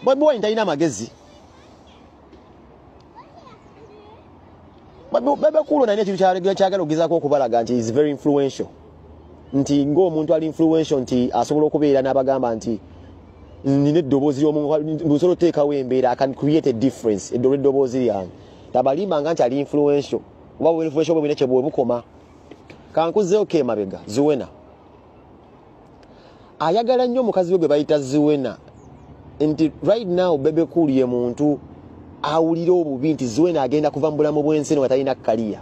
Bobi Wine talina magezi. Bebe Cool na nekintu kyagala okugezaako okubalaga nti is very influential. Nti ng'omuntu ali influential nti asobola okubeera n'abagamba nti nina eddoboozi ly'omuntu busobola oteekawo embeera I can create a difference eddoboozi lyange. Tabalimbanga nti ali influential. Oba bwe influential bwe bwine kye bukoma. Kankuzeeyo ke mabega Zuwena. Ayagala nnyo mukazi we gwe bayita Zuwena. Nti right now Bebe Cool ye muntu awulira obubi nti Zuwena agenda kuva mu bulamu bw'ensi nga talina kaliya.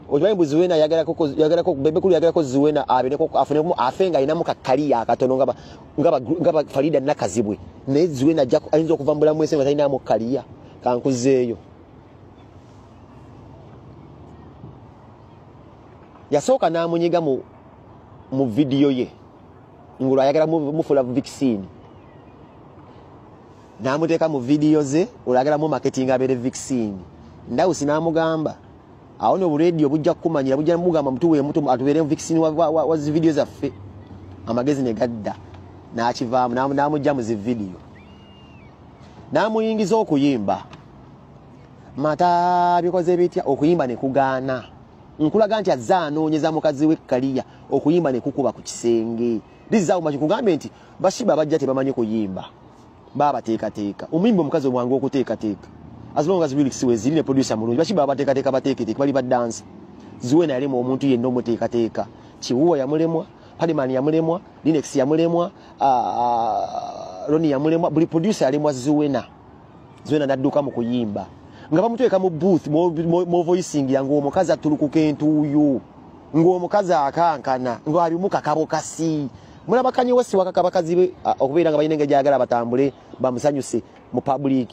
Okimanyi bu Zuwena yagalako Bebe Cool yagalako Zuwena abeneko afuneko afenga inamu kakaliya akatono ngaba Farida nakazibwe. Naye Zuwena ayinza okuva mu bulamu bw'ensi nga talina mu kaliya. Kankuzeeyo. Yasooka n'amunyiga mu video ye. Ngulu ayagala mufula vaccine. Namuteeka mu video ze olagala mu marketing abere vaccine. Ndawusi n'amugamba awo no radio bujja kumanyira bujja mugamba mtuwe mutu atubere vaccine wa video zaffe. Amagezi ne gadda n'akivaamu n'amujja mu zi video. N'amuyingiza okuyimba. Mata bikoze bitya okuyimba ne kugaana. Nkulaga nti azaanoonyeza mukazi we kaliya okuyimba ne kukuba ku kisenge. Liza umachi kugambe nti bashiba bajja tebamanyi kuyimba. Baba teeka. Omuyimba omukazi omwangu okuteeka. As long as lyrics we zirine producer mulungi bashiba bateeka bateekete bali ba dance. Zuwena yalimu omuntu yenna omuteeka. Chiwuwa ya mulemwa, Padman ya mulemwa, Linex ya mulemwa, Roni ya mulemwa, buli producer alimwa Zuwena. Zuwena nadduka mu kuyimba. Nga bamutweka mu booth mo voicing yango omukazi atulukuka entuuyo. Ng'omukazi akankana, ng'abimuka kabokasi. Mulaba Kanye West wakakabakazi be okubeera nga bayinenge gyagala batambule bamusanyuse mu public.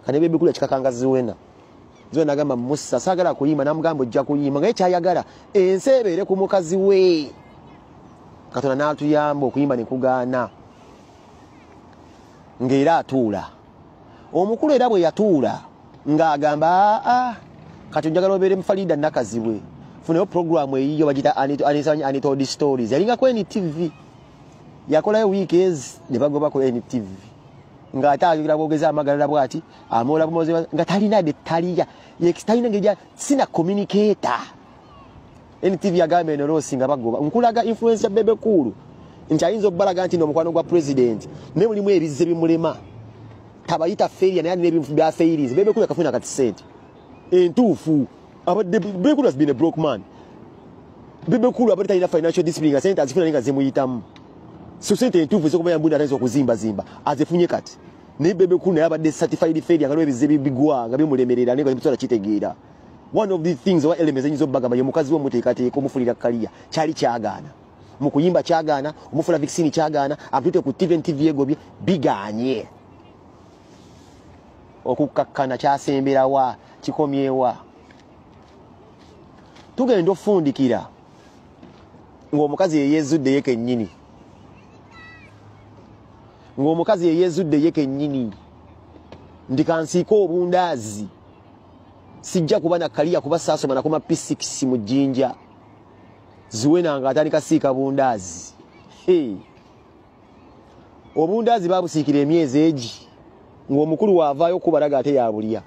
Kane Bebe Cool kikakanga Zuwena. Zuwena agamba Musa sagala kuyimba namugamba ojja kuyimba nga ekyayagala ensebeere ku mukazi we. Katonda n'atuyamba okuyimba ne kugaana. Ng'era atuula. Omukulu era bwe yatuula ng'agamba kati njagala obeere mu Farida nakazibwe. Funeyo program eyiyo bagita Anitold Stories. Yalinga ku NTV. Yakolayo weekends ne bagoba ku NTV. Nga atayogera bwogeza amagalala bwati amola bumoze nga talina de taliya yekitalina ngeja sina communicator. NTV yagambe no Rosi nga bagoba. Nkulaga influence ya Bebe Cool. Nchayinza okubalaga nti n'omukwano gwa president. Ne mulimu ebizibu bimulema. Tabayita failure naye n'ebintu bya failures. Bebe Cool yakafuna kati sente. Entuufu. Bebe Cool has been a broke man. Bebe Cool abadde talina financial discipline nga sente azifuna nga zemuyitamu. So sente entuufu ez'okuba yambunda atayinza okuzimba azifunye kati. Naye Bebe Cool naye abadde certified failure nga ebizibu bigwa nga bimulemerera naye nga bimusobola kitegeera. One of the things oba elements eyinza obbagamba ye mukazi we omuteekateeka omufulira kaliya kyali kyagaana. Mu kuyimba kyagaana, omufula vaccine kyagaana, amutute ku TV egobye bigaanye. Okukakkana kyasemberawa kikomyewa. Tugenda ofundikira ng'omukazi yeyezudde ye kennyini. Ng'omukazi yeyezudde ye kennyini. Ndikansiika obundaazi. Sijja kuba na kaliya kuba saasoma na kuma P6 mu jjinja. Zuwena nga atandika siika bundaazi. Obundaazi babusiikira emyezi egi. Ng'omukulu waavaayo okubalaga ate yabulya.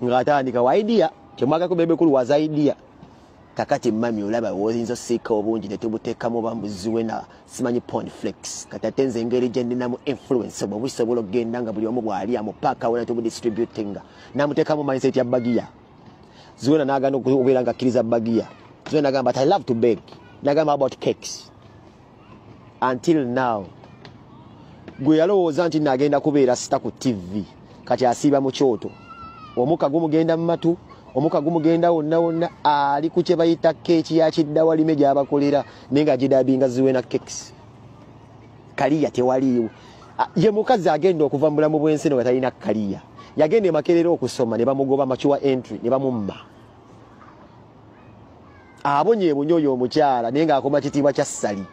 Ng'atandika wa idea. Kyemwagako Bebe Cool was idea. Kakati mami olaba wozinzo siika obungi ne tubuteekamu bambu Zuwena simanyi Pond Flex. Kati ate nze engeri gye nninamu influence busobola okgenda nga buli omu bw'alya mu paaka wena tubudistributinga. Namuteekamu mindset ya bagiya. Zuwena n'agaana okubeera nga akkiriza bagiya. Zuwena agamba but I love to bake. N'agamba about cakes. Until now. Gwe yalowooza nti nagenda kubeera sita ku TV. Kati asiiba mu kyoto. Omuka gumugenda mu matu. Omuka gumugenda wonna ali ku kye bayita keeki ya kiddawa lime gy'abakolera naye nga gidabinga Zuwena cakes. Kaliya tewaliiwo. Ye mukazi agenda okuva mu bulamu bw'ensi nga talina kaliya. Yagenda e Makerere okusoma ne bamugoba machuwa entry ne bamumma. Abonyeebonye oyo omukyala naye ng'akoma kitiibwa kya ssali.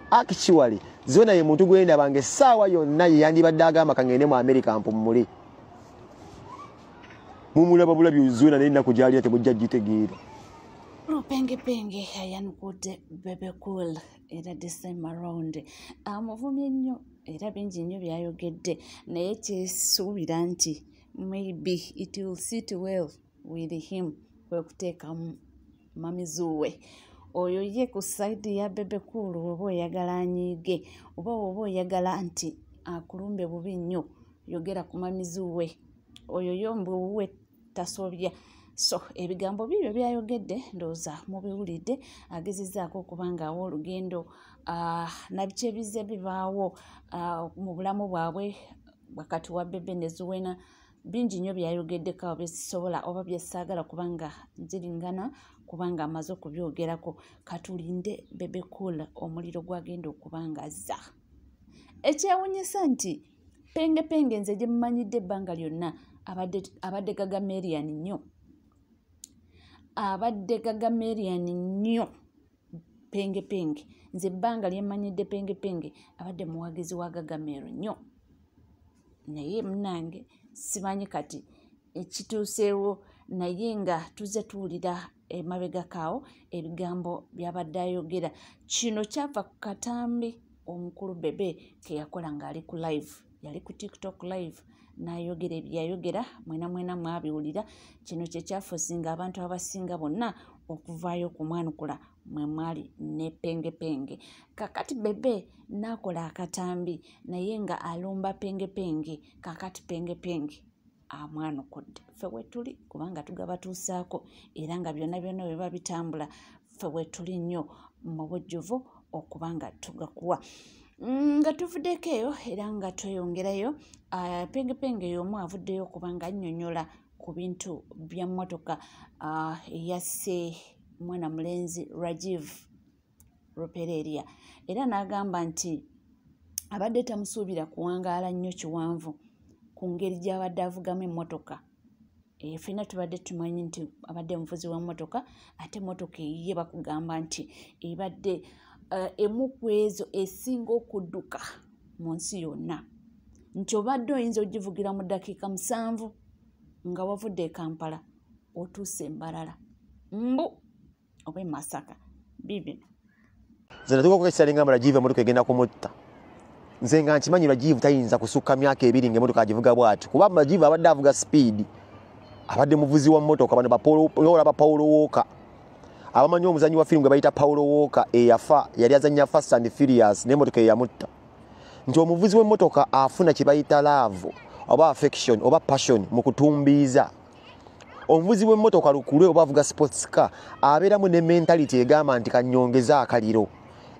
Actually, Zuwena ye muntu gwenda bange essaawa yonna ye yandibadde agamba kangende mu America mpumule. Mumulaba bulabi Zuwena naye ennaku gy'alina temujja gitegeera. Penge ayanukudde Bebe Cool era this time around amuvumye nnyo era bingi nnyo byayogedde naye kyesuubira nti maybe it will sit well with him kwekuteeka mamizuwe oyo ye ku side ya Bebe Cool oba oyagala anyiige oba oba oyagala nti akulumbe bubi nnyo yogera ku mamizuwe oyo yombuwe tasobya. So ebigambo bibyo byayogedde ndooza mubiwulidde agezezzaako okubanga awo olugendo nabiki ebize bibaawo mu bulamu bwabwe wakati wa Bebe ne Zuwena bingi nnyo byayogeddeko awo byezisobola oba byesaagala kubanga nziringana kubanga amaze okubyogerako katulinde Bebe Cool omuliro gwagenda okubanga azza. Ekyewuunyisa nti penge nze gye mumanyidde ebbanga lyonna abadde gagamerian nnyo penge nze ebbanga lyemmanyidde penge abadde muwagizi wa gagamero nnyo naye munange simanyi kati ekituuseewo naye nga tuze tuwulira emabegakaawo ebigambo byabadde ayogera. Kino kyava ku katambi omukulu Bebe ke yakola ng'ali ku live, yali ku TikTok live n'ayogera ebyayogera mwena mwabiwulira. Kino kye kyafuusinga abantu abasinga bonna okuvaayo okumwanukula mwe mwali ne penge. Kakati Bebe n'akola akatambi naye nga alumba penge kakati penge amwanukudde. Ffe wetuli kubanga tugabatuusaako era nga byonna bwe babitambula ffe wetuli nnyo mu bujjuvu okubanga tugakuwa. Nga tuvuddeko eyo era nga tweyongerayo penge y'omu avuddeyo okubanga annyonnyola ku bintu bya mmotoka eyasse mwana mulenzi Rajiv Rupereria era n'agamba nti abadde tamusuubira kuwangaala nnyo kiwanvu ku ngeri gy'abadde avugamu emmotoka. Ffenna tubadde tumanyi nti abadde muvuzi w'emmotoka ate emmotoka eyiye bakugamba nti ebadde emu ku ezo esinga okudduka mu nsi yonna nti obadde oyinza ogivugira mu ddakiika 7 nga wavudde e Kampala otuuse Mbarara oba e Masaka bibino. Nze natuuka okukesera ngamba Rajiv emmotoka egenda kumutta. Nze nga nkimanyi Rajiv tayinza kusukka myaka 2 ng'emmotoka agivuga bw'ati kuba Rajiv abadde avuga speed abadde muvuzi wa mmotoka bano Paulo Walker abamanyi omuzanyi wa firimu gwe bayita Paulo Walker eyafa yali azannya Fast and Furious n'emmotoka eyamutta nti omuvuzi w'emmotoka afuna kye bayita love oba affection oba passion mu kutumbiiza. Omuvuzi w'emmotoka lukulwe oba avuga sports car abeeramu ne mentality egamba nti kannyongeza akaliro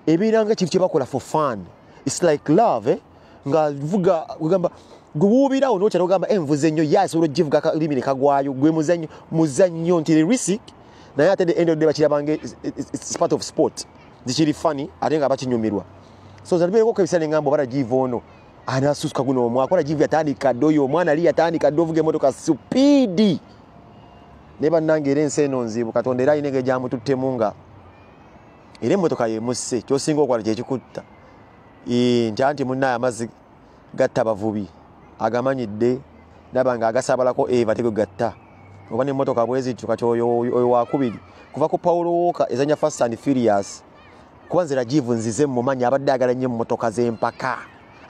ebeeranga kintu kye bakola for fun. It's like love nga vuga kugamba gubuubirawo n'okyala ogamba envuze nnyo yasobola ogivuga kalimi ne kagwayo gwe muzannyo nti risk naye ate the end of the day bakirabanga it's part of sport zikiri funny ate nga bakinyumirwa. So zalibeeko ebisale ngambo Rajiv ono anasusuka guno omwaka Rajiv yatandika ddoyo omwana ali yatandika ddovuga emmotoka speed ne bannange era ensi eno nzibu Katonda era ayina engeri gy'amututtemu nga era emmotoka yemusse kyosinga okwala kyekikutta nti munnaye amazzi gatta bavubi agamanyidde nabanga agasabalako eva tego gatta oba n'emmotoka bwe zityo kati oyo wakubiri kuva ku Paulo Walker ezanya Fast and Furious kuba nze Rajiv nzize mmumanyi abadde agala nnyo emmotoka z'empaka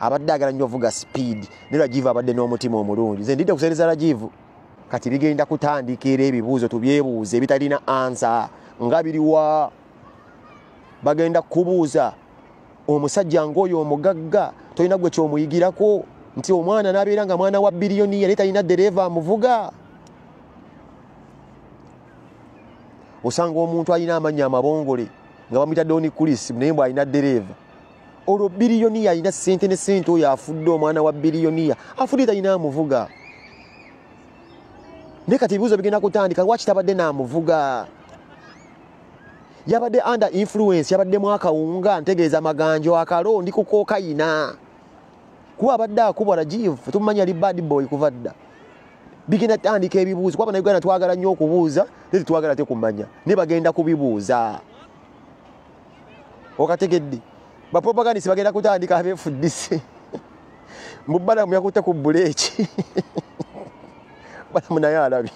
abadde agala nnyo ovuga speed ne Rajiv abadde n'omutima omulungi. Nze ndidde kusereza Rajiv kati bigenda kutandika era ebibuuzo tubyebuuze ebitalina ansa nga biriwa bagenda kubuuza omusajja ng'oyo omugagga tolina gwe kyomuyigirako nti omwana n'abeera nga mwana wa biliyoni yali talina dereva amuvuga. Osanga omuntu alina amannya amabongole nga bamuyita Doni Kulis naye mbw alina dereva olwo biliyoni alina ssente ne ssente oyo afudde omwana wa biliyoniya afudde talina amuvuga. Naye kati ebibuuzo bigenda kutandika lwaki tabadde n'amuvuga yabadde under influence yabaddemu akawunga ntegeeza maganjo akalo ndi ku kokayina kuba abadde akubwa Rajiv tumanya ali bad boy kuva dda bigenda tandika ebibuuzo kuba Bannayuganda twagala nnyo okubuuza naye twagala te kumanya ne bagenda kubibuuza okategedde bapropagandisi bagenda kutandika abeefuddise Mubalamu yakutte ku buleeki Balamu naye alabye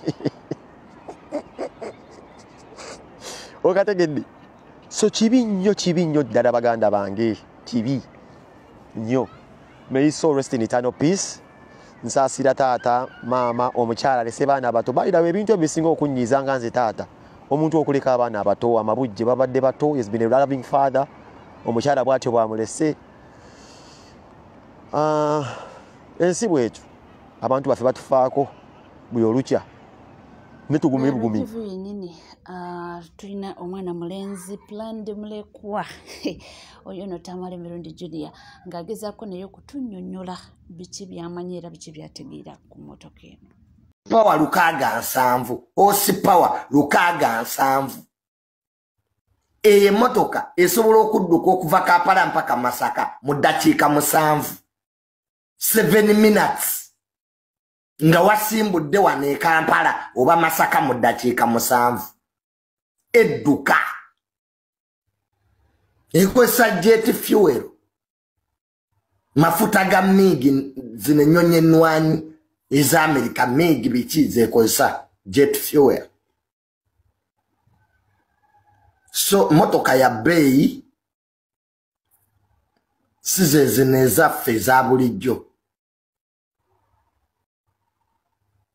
Okategedde. So kibi nnyo ddala baganda bange. Kibi nnyo. May his soul rest in eternal peace. Nsasira taata, mama, omukyala lese baana abato. Bayira ebintu ebisinga okunyiza nga nze taata. Omuntu okuleka abaana abato, amabujje babadde bato, he has been a loving father. Omukyala bw'atyo bwamulese. Ensi bwetyo. Abantu baffe batufaako buli olukya. Netugumye bugumi. Tulina omwana mulenzi plan de mulekwa oyo no Tamale Mirundi Junior ng'agezaako naye okutunnyonnyola biki byamanyira biki byategeera ku mmotoka eno. Power lukaga nsanvu osi power lukaga nsanvu eye motoka esobola okudduka okuva Kampala mpaka Masaka mu ddakiika 7 minutes nga wasimbudde wano e Kampala oba Masaka mu ddakiika 7 edduka ekozesa jet fuel mafuta ga MiG zino ennyonyi ennwanyi eza America MiG biki zekozesa jet fuel. So motoka ya bei sizezine ezaffe eza bulijjo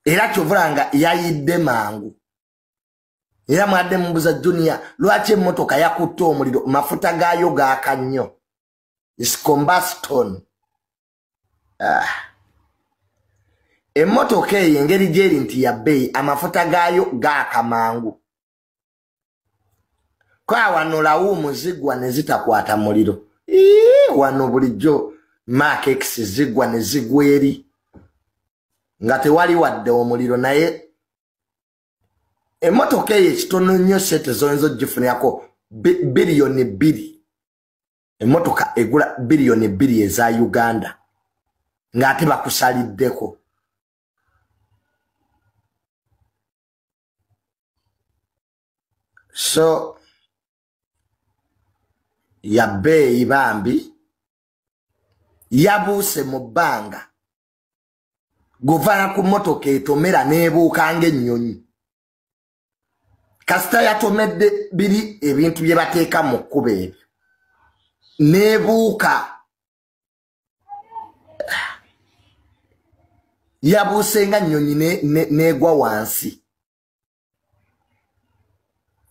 era kyovulanga yayidde mangu. Era mwadde mbuza Junior lwaki emmotoka yakutte omuliro mafuta gaayo gaaka nnyo. Is combustion. Emmotoka eyo engeri gyeri nti ya bei amafuta gaayo gaaka mangu. Kwa wano lawumu zigwa ne zitakwata muliro. Wano bulijjo Mark X zigwa ne zigwa eri nga tewali wadde omuliro naye emotoka eyo ekitono nnyo sente zoyinza ogifunirako biliyoni 2. Emotoka egula biliyoni 2 eza Uganda ng'ate bakusaliddeko. So ya bei bambi yabuuse mu bbanga govana ku motoka etomera neebuuka ng'ennyonyi. Kasita yatomedde biri ebintu bye bateeka mu kkubo ebyo neebuuka yabuuse nga nnyonyi neegwa wansi.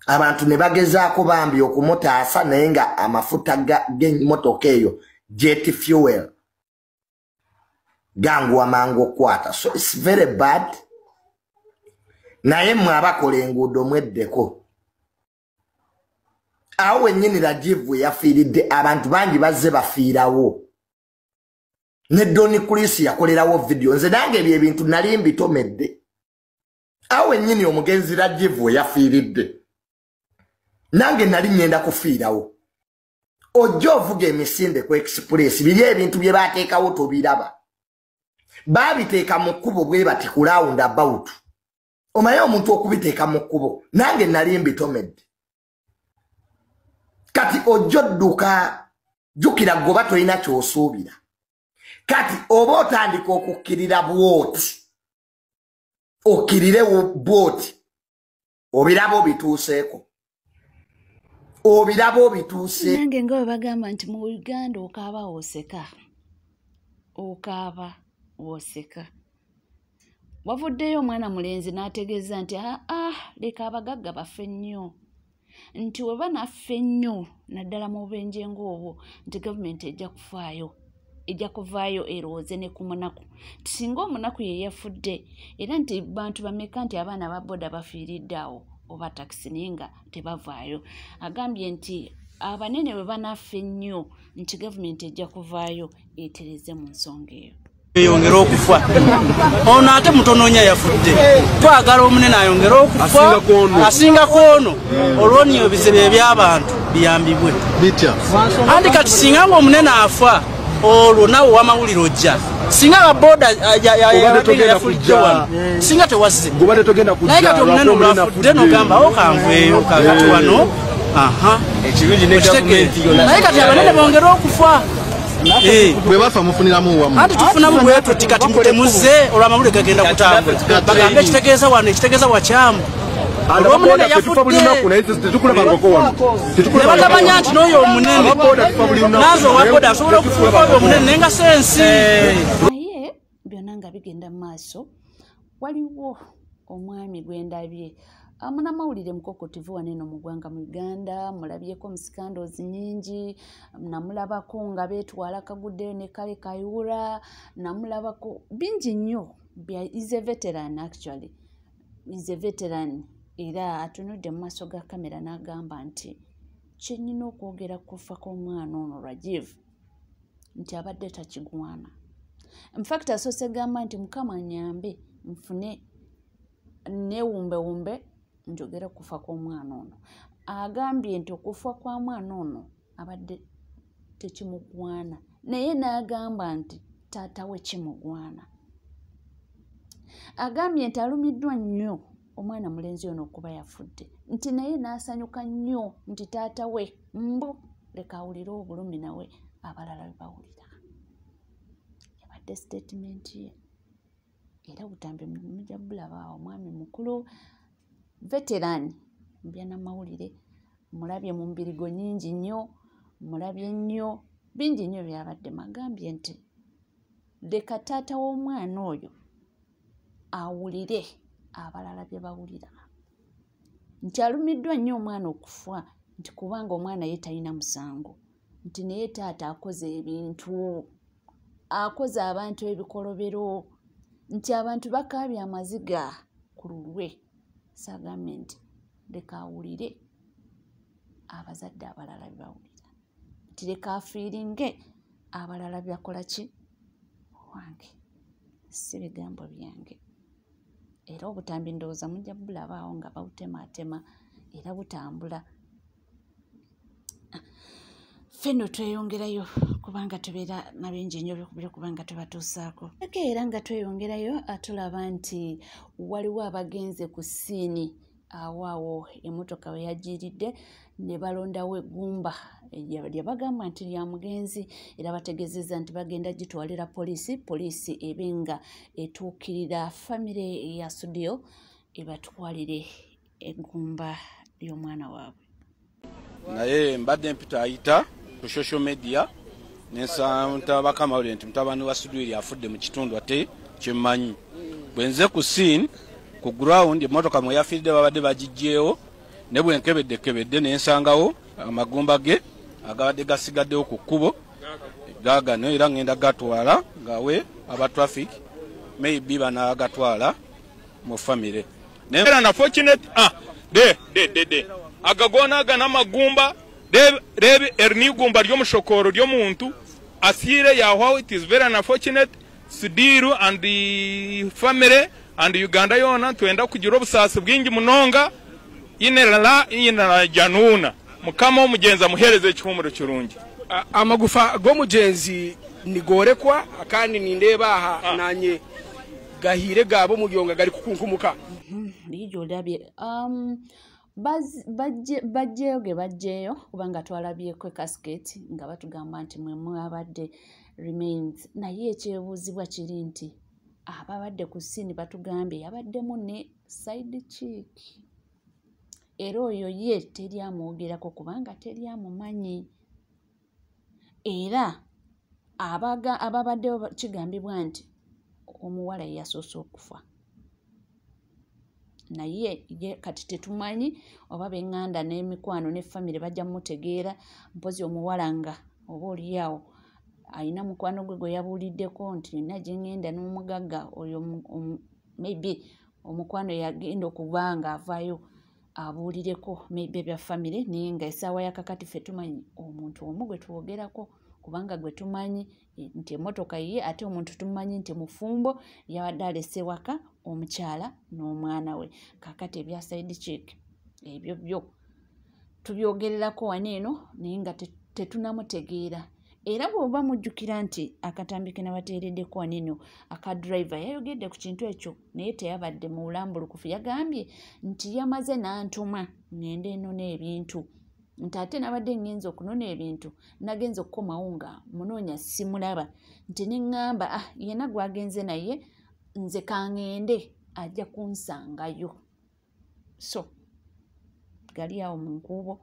Abantu ne bagezaako bambi okumutaasa naye nga amafuta g'emmotoka eyo jet fuel ganguwa mangu okwata. So it's very bad. Naye mmwe abakola enguudo mweddeko. Awo wennyini Rajivu yafiiridde abantu bangi bazze bafiirawo. Ne Doni Kulisi yakolerawo video. Nze nange ebyo ebintu nali mbitomedde. Awo wennyini omugenzi Rajivu yafiiridde. Nange nali ngenda kufiirawo. Ojja ovuga emisinde ku express biri ebintu bye baateekawo tobiraba. Baabiteeka mu kkubo bwe bati ku roundabout. Omaye omuntu okubiteeka mu kkubo nange nali mbitomedde. Kati ojja odduka jjukira goba tolina ky'osuubira. Kati oba otandika okukkirira bwoti okkirire bwoti obirabo bituuseeko. Obirabo bituuse. Nange nga bagamba nti mu Uganda okaaba woseka. Okaaba woseka. Wavuddeyo omwana mulenzi n'ategeeza nti leka abagagga baffe nnyo. Nti we banaffe nnyo naddala mu bubenje ng'obwo nti gavumenti ejja kuvaayo erowooze ne ku munaku. Singa omunaku ye yafudde era nti bantu bameka nti abaana ba boda bafiiridde awo oba takisi ninga tebavaayo. Agambye nti abanene bwe banaffe ennyo nti gavumenti ejja kuvaayo etereze mu nsonga eyo. Yongera okufa. Ono ate mutonoonya yafudde. Twagala omunene ayongera okufa. Asinga koono. Olwoniyo ebizibu eby'abantu biyambibwe. Andi kati singa ng'omunene afa olwo nawe wamawulire ojja. Singa ababoda yafudde wano. Singa tewazze. Naye kati omunene olwafudde n'ogamba okanveeyo kati wano. Ekirungi ne gavumenti yonna. Naye kati abanene bongera okufa. Bwe bafa mufuniramu wamu. Ati tufunamu bwetu tikati mutemuze olwamawulire gagenda kutambula. Bagambe ekitegeeza wano ekitegeeza wakyamu. olw'omunene yafudde ne bagamanya nti n'oyo omunene nazo owa boda asobola okufuuka oyo omunene naye nga sensi naye byonna nga bigenda mu maaso waliwo omwami gwe ndabye amunamawulire mukokotivu wano eno mu ggwanga mu Uganda mulabyeko mu scandals nyingi namulabako nga beetwala kaguddeyo ne kale kayuura namulabako bingi nnyo is a veteran actually is a veteran era atunudde mu maaso ga kamera n'agamba nti kyennyina okwogera kufa kw'omwana ono Rajiv nti abadde takigwana in fact asoose gamba nti mukama nyambe nfune neewumbewumbe njogera kufa kw'omwana ono agambye nti okufa kwa mwana ono abadde tekimugwana naye n'agamba nti taata we kimugwana agambye nti alumiddwa nnyo omwana mulenzi ono okuba yafudde nti naye n'asanyuka nnyo nti taata we mbu leka awulire obulumi nawe abalala bwe bawulira yabadde statement ye era butambi mujja bulaba omwami mukulu veteran mbyanamawulire mulabye mu mbirigo nyingi nnyo mulabye nnyo bingi nnyo byabadde magambye nti leka taata w'omwana oyo awulire abalala bye bawulira nti alumiddwa nnyo omwana okufa nti kubanga omwana ye talina musango nti naye taata akoze ebintu akoze abantu ebikolobero nti abantu bakaabye amaziga ku lulwe sagambye nti leka awulire abazadde abalala bye bawulira nti leka afiiringe abalala byakola ki wange si bigambo byange era obutambi ndowooza mujja bulabaawo nga bawutemaatema era butambula ffenno tweyongerayo kubanga tubeera nabingi nnyo byokubanga tubatuusaako era nga tweyongerayo tulaba nti waliwo abagenze ku ssiini awaawo emmotoka we yajiiridde ne balondawo eggumba lye bagamba nti lya mugenzi era bategeezezza nti bagenda gitwalira poliisi ebenga etuukirira famire ya Sudio ebatwalire eggumba ly'omwana waabwe naye mbadde mpita ayita ku social media nensanta bakamawulire nti mutabani wa Sudio afudde mu kitundu ate kyemmanyi bwenze ku scene ku ground emmotoka mwe yafiiridde babadde bagijjeewo ne bwenkebedde nensangawo amagumba ge agabadde gasigaddewo ku kkubo gaagano era ngenda gatwala ngawe aba traffic maybe banaagatwala mu famire era na fortunate de agagona agana amagumba rebe ernigumba ry'omushokoro ry'omuntu asire yaho it is very unfortunate Sudiru and the family and Uganda yona twenda kugira obusasi bwingi munonga inera januna mukama omugenza muhereze ekihumuro kirungi amagufa g'omugenzi nigorekwa akandi nindeeba aha nanye gahire gabo mulyonga gali kukunkumuka lijo labye bajjeyo kubanga twalabyeko casket nga batugamba nti mwe mwabadde remains naye ekyebuuzibwa kiri nti ababadde ku ssiini batugambye yabaddemu ne side chick era oyo ye teri amwogerako kubanga teri amumanyi era ababaddewo kigambibwa nti omuwala yasoose okufa naye ye kati tetumanyi oba b'eŋŋanda n'emikwano ne famire bajja mutegeera mpozi omuwala nga oba oliawo ayina mukwano gwe gwe yabuuliddeko nti nina gye ŋŋenda n'omugagga oyo maybe omukwano yagenda okuba nga avaayo abuulireko maybe ebya famire naye nga essaawa yakakati ffe tumanyi omuntu omu gwe twogerako kubanga gwe tumanyi nti emmotoka ye ate omuntu tumanyi nti mufumbo yabadde alese waka omukyala n'omwana we kakati ebya side chick ebyo byo tubyogererako wano eno naye nga tetunamutegeera era bw'oba mujjukira nti akatambi ke nabateereddeko wano eno aka driver yayogedde ku kintu ekyo naye teyabadde mu bulambulukufu yagambye nti yamaze n'antuma ngende enona ebintu nti ate nabadde ngenza okunona ebintu nagenza okukomawo nga munoonya simulaba nti neŋŋamba yena gwagenze naye nze kaŋŋende ajja kunsangayo so gali awo mu nkuubo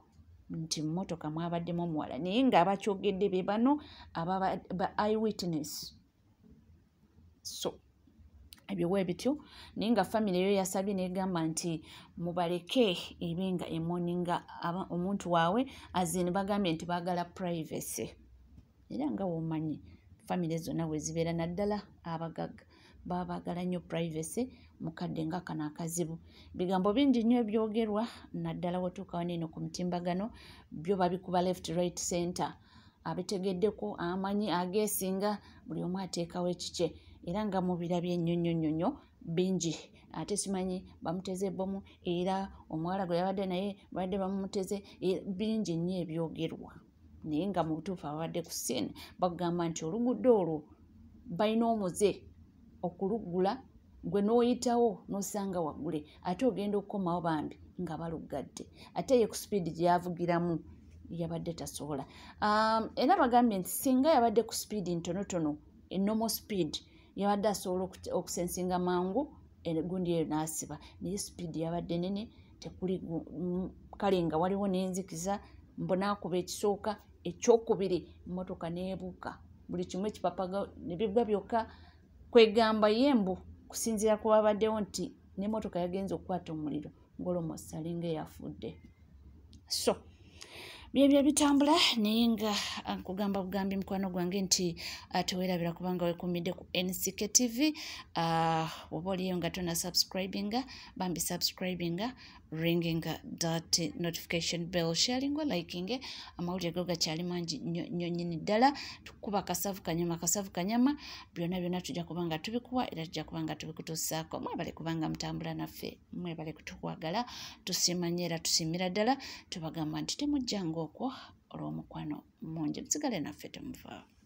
nti mmotoka mwabaddemu omuwala naye ng'abakyogedde be bano ba eyewitness. So ebyo bwe bityo naye nga famire eyo yasabye n'egamba nti mubaleke ebenga emoninga omuntu waabwe azini bagambye nti baagala privacy. Era nga womanyi famire zonna we zibeera naddala abagagga baba baagala nnyo privacy mukadde nga kano akazibu. Bigambo bingi nnyo ebyogerwa naddala watuukawo neeno ku mutimbagano byo babikuba left right center abitegeddeko amanyi ageesinga buli omu ateekawo ekikye era nga mubirabye ennyo bingi ate simanyi bamuteze ebomu era omuwala gwe yabadde naye babadde bamumuteze bingi nnyo ebyogerwa naye nga mu butuufu ababadde ku ssene bagamba nti oluguudo olwo balina omuze okuluggula gwe n'oyitawo n'osanga waggule ate ogenda okukomawo bambi nga baluggadde ate ye ku sipiidi gye yavugiramu yabadde tasobola. Era bagambye nti singa yabadde ku sipiidi ntonotono enomo speed yabadde asobola okusensinga mangu egundi eyo n'asiba naye sipiidi yabadde nene tekuli kale nga waliwo n'enzikiza mbonaakuba ekisooka ekyokubiri emmotoka n'ebuuka buli kimu ekipapaga ne bibwa byokka kwegamba yembu kusinziira ku babaddewo nti n'emmotoka yagenza okukwata omuliro ng'olomoosi alinga eyafudde. So byebyo bitambula naye nga nkugamba bugambi mukwano gwange nti teweerabira kubanga weekuumidde ku NCK TV. Oba oliyo nga tona subscribinga bambi subscribinga ringing that notification bell sharing liking amawulire go gakyali mangi nnyo nnyini ddala tukuba kasavu kanyama byonna tujja kubanga tubikuwa era tujja kubanga tubikutuusaako. Mwebale kubanga mutambula naffe mwebale kutukwagala tusimanye era tusimira ddala tubagamba nti temujjanga okwo olw'omukwano mungi musigale naffe temuvaawo.